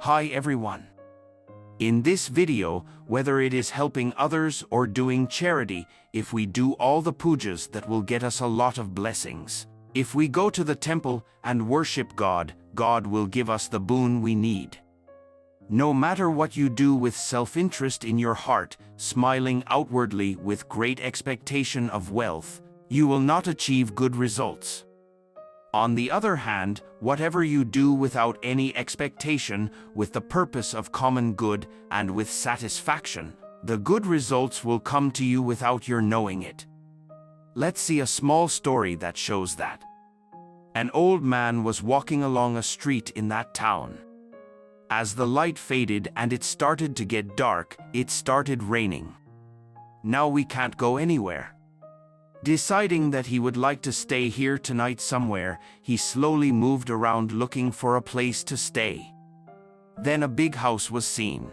Hi everyone. In this video, whether it is helping others or doing charity, if we do all the pujas, that will get us a lot of blessings. If we go to the temple and worship God, God will give us the boon we need. No matter what you do with self-interest in your heart, smiling outwardly with great expectation of wealth, you will not achieve good results. On the other hand, whatever you do without any expectation, with the purpose of common good and with satisfaction, the good results will come to you without your knowing it. Let's see a small story that shows that. An old man was walking along a street in that town. As the light faded and it started to get dark, it started raining. Now we can't go anywhere. Deciding that he would like to stay here tonight somewhere, he slowly moved around looking for a place to stay. Then a big house was seen.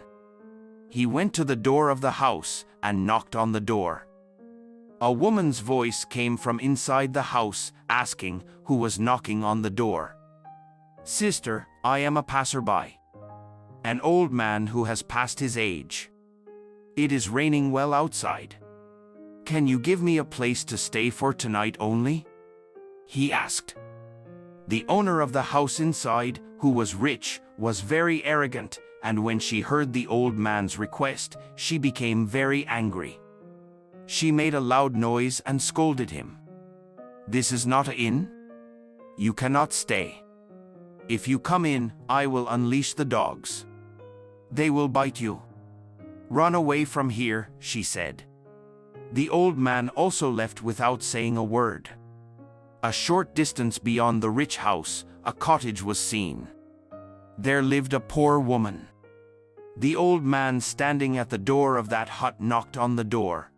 He went to the door of the house and knocked on the door. A woman's voice came from inside the house, asking who was knocking on the door. "Sister, I am a passerby. An old man who has passed his age. It is raining well outside. Can you give me a place to stay for tonight only?" he asked. The owner of the house inside, who was rich, was very arrogant, and when she heard the old man's request, she became very angry. She made a loud noise and scolded him. "This is not an inn. You cannot stay. If you come in, I will unleash the dogs. They will bite you. Run away from here," she said. The old man also left without saying a word. A short distance beyond the rich house, a cottage was seen. There lived a poor woman. The old man standing at the door of that hut knocked on the door.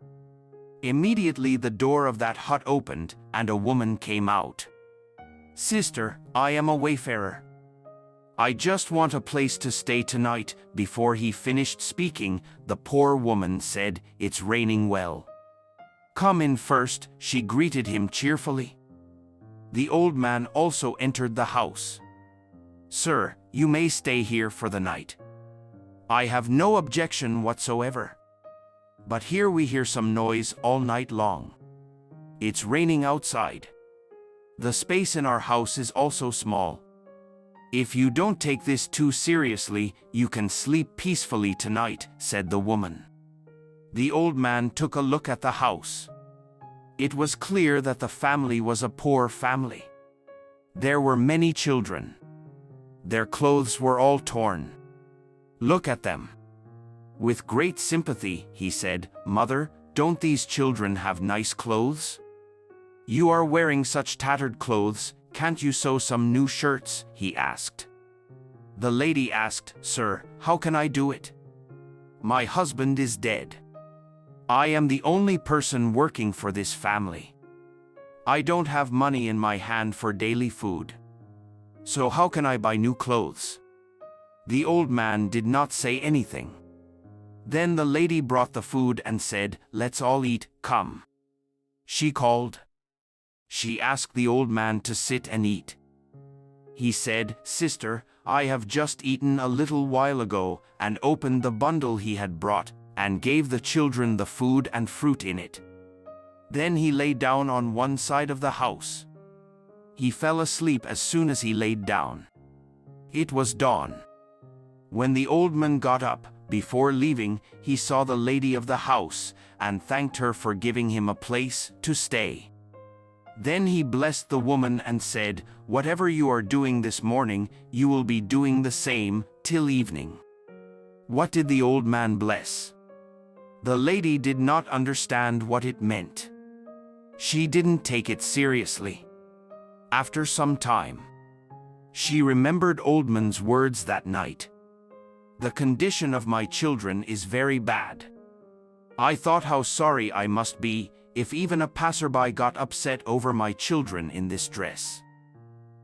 Immediately the door of that hut opened, and a woman came out. "Sister, I am a wayfarer. I just want a place to stay tonight." Before he finished speaking, the poor woman said, "It's raining well. Come in first," she greeted him cheerfully. The old man also entered the house. "Sir, you may stay here for the night. I have no objection whatsoever. But here we hear some noise all night long. It's raining outside. The space in our house is also small. If you don't take this too seriously, you can sleep peacefully tonight," said the woman. The old man took a look at the house. It was clear that the family was a poor family. There were many children. Their clothes were all torn. "Look at them." With great sympathy, he said, "Mother, don't these children have nice clothes? You are wearing such tattered clothes, can't you sew some new shirts?" he asked. The lady asked, "Sir, how can I do it? My husband is dead. I am the only person working for this family. I don't have money in my hand for daily food. So how can I buy new clothes?" The old man did not say anything. Then the lady brought the food and said, "Let's all eat, come." She called. She asked the old man to sit and eat. He said, "Sister, I have just eaten a little while ago," and opened the bundle he had brought, and gave the children the food and fruit in it. Then he lay down on one side of the house. He fell asleep as soon as he laid down. It was dawn. When the old man got up, before leaving, he saw the lady of the house, and thanked her for giving him a place to stay. Then he blessed the woman and said, "Whatever you are doing this morning, you will be doing the same till evening." What did the old man bless? The lady did not understand what it meant. She didn't take it seriously. After some time, she remembered old man's words that night. "The condition of my children is very bad. I thought how sorry I must be if even a passerby got upset over my children in this dress."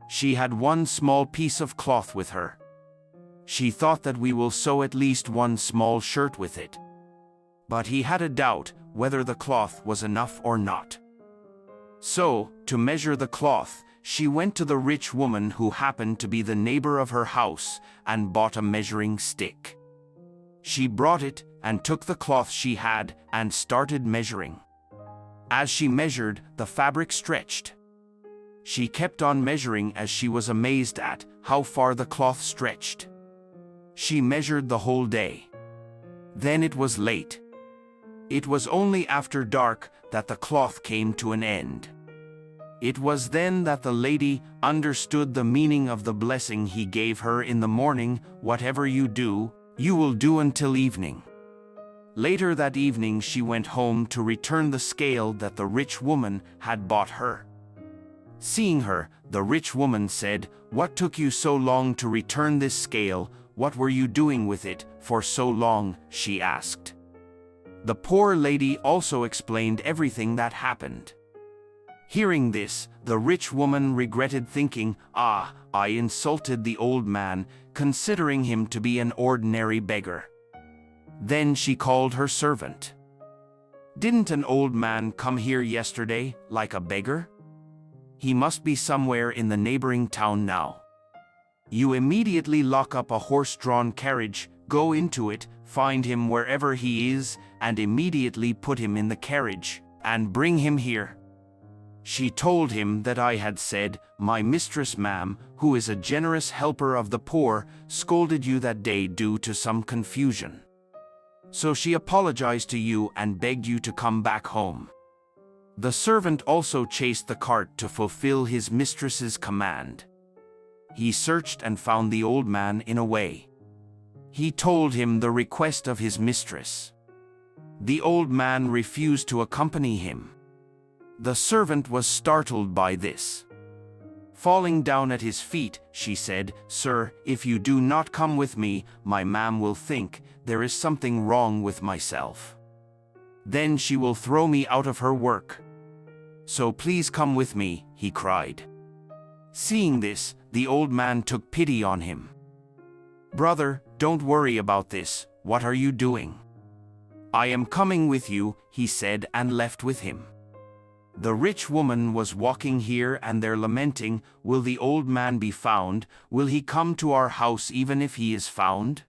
She had one small piece of cloth with her. She thought that we will sew at least one small shirt with it. But he had a doubt whether the cloth was enough or not. So, to measure the cloth, she went to the rich woman who happened to be the neighbor of her house and bought a measuring stick. She brought it and took the cloth she had and started measuring. As she measured, the fabric stretched. She kept on measuring as she was amazed at how far the cloth stretched. She measured the whole day. Then it was late. It was only after dark that the cloth came to an end. It was then that the lady understood the meaning of the blessing he gave her in the morning: whatever you do, you will do until evening. Later that evening she went home to return the scale that the rich woman had bought her. Seeing her, the rich woman said, "What took you so long to return this scale? What were you doing with it for so long?" she asked. The poor lady also explained everything that happened. Hearing this, the rich woman regretted, thinking, I insulted the old man, considering him to be an ordinary beggar." Then she called her servant. "Didn't an old man come here yesterday, like a beggar? He must be somewhere in the neighboring town now. You immediately lock up a horse-drawn carriage, go into it, find him wherever he is, and immediately put him in the carriage, and bring him here." She told him that I had said, "My mistress, ma'am, who is a generous helper of the poor, scolded you that day due to some confusion. So she apologized to you and begged you to come back home." The servant also chased the cart to fulfill his mistress's command. He searched and found the old man in a way. He told him the request of his mistress. The old man refused to accompany him. The servant was startled by this. Falling down at his feet, she said, "Sir, if you do not come with me, my ma'am will think there is something wrong with myself. Then she will throw me out of her work. So please come with me," he cried. Seeing this, the old man took pity on him. "Brother, don't worry about this. What are you doing?" "I am coming with you," he said, and left with him. The rich woman was walking here and there lamenting, "Will the old man be found? Will he come to our house even if he is found?"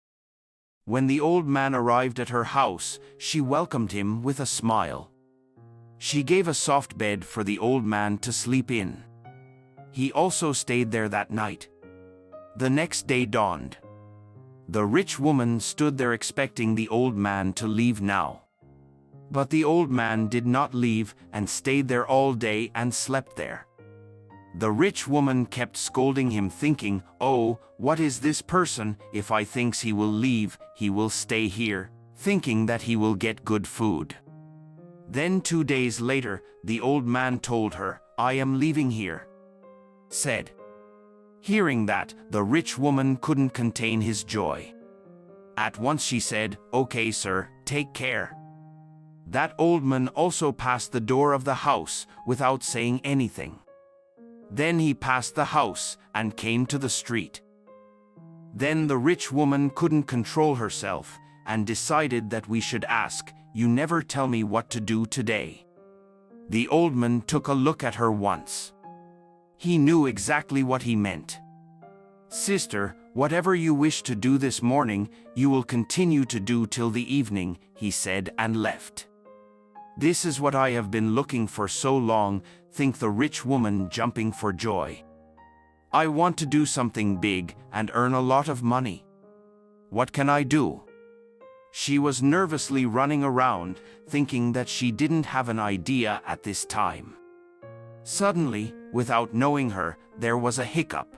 When the old man arrived at her house, she welcomed him with a smile. She gave a soft bed for the old man to sleep in. He also stayed there that night. The next day dawned. The rich woman stood there expecting the old man to leave now. But the old man did not leave and stayed there all day and slept there. The rich woman kept scolding him, thinking, "Oh, what is this person? If I thinks he will leave, he will stay here, thinking that he will get good food." Then 2 days later, the old man told her, "I am leaving here," said. Hearing that, the rich woman couldn't contain his joy. At once she said, "Okay, sir, take care." That old man also passed the door of the house without saying anything. Then he passed the house and came to the street. Then the rich woman couldn't control herself and decided that we should ask, "You never tell me what to do today." The old man took a look at her once. He knew exactly what he meant. "Sister, whatever you wish to do this morning, you will continue to do till the evening," he said, and left. "This is what I have been looking for so long," think the rich woman, jumping for joy. "I want to do something big and earn a lot of money. What can I do?" She was nervously running around, thinking that she didn't have an idea at this time. Suddenly, without knowing her, there was a hiccup.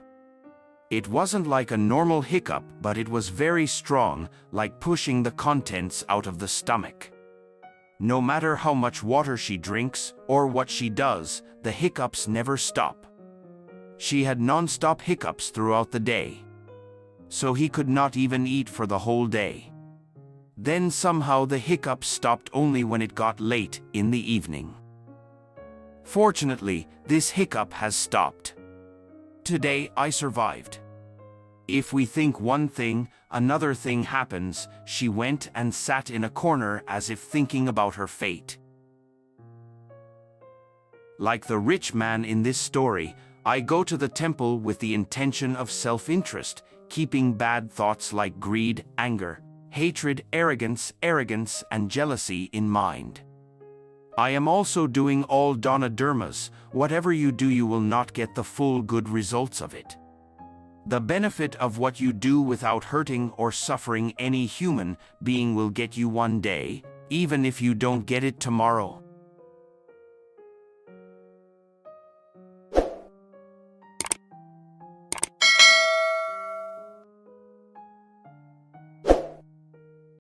It wasn't like a normal hiccup, but it was very strong, like pushing the contents out of the stomach. No matter how much water she drinks, or what she does, the hiccups never stop. She had non-stop hiccups throughout the day. So he could not even eat for the whole day. Then somehow the hiccups stopped only when it got late in the evening. Fortunately, this hiccup has stopped. Today I survived. If we think one thing, another thing happens. She went and sat in a corner as if thinking about her fate. Like the rich man in this story, I go to the temple with the intention of self-interest, keeping bad thoughts like greed, anger, hatred, arrogance, and jealousy in mind. I am also doing all dana dharmas. Whatever you do, you will not get the full good results of it. The benefit of what you do without hurting or suffering any human being will get you one day, even if you don't get it tomorrow.